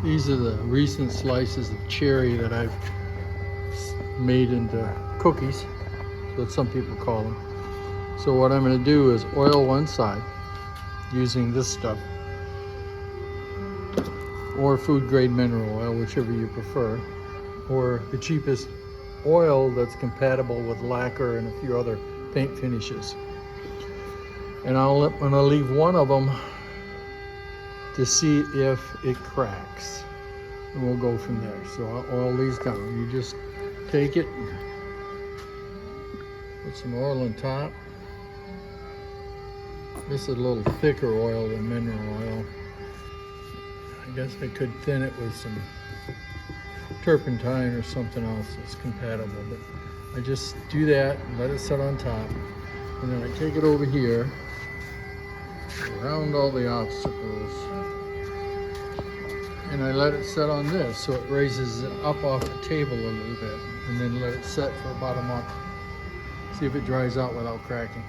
These are the recent slices of cherry that I've made into cookies. That's what some people call them. So what I'm going to do is oil one side using this stuff, or food grade mineral oil, whichever you prefer, or the cheapest oil that's compatible with lacquer and a few other paint finishes. And I'm going to leave one of them to see if it cracks, and we'll go from there. So I'll oil these down. You just take it, put some oil on top. This is a little thicker oil than mineral oil. I guess I could thin it with some turpentine or something else that's compatible, but I just do that and let it set on top, and then I take it over here around all the obstacles, and I let it set on this so it raises it up off the table a little bit, and then let it set for about a month. See if it dries out without cracking.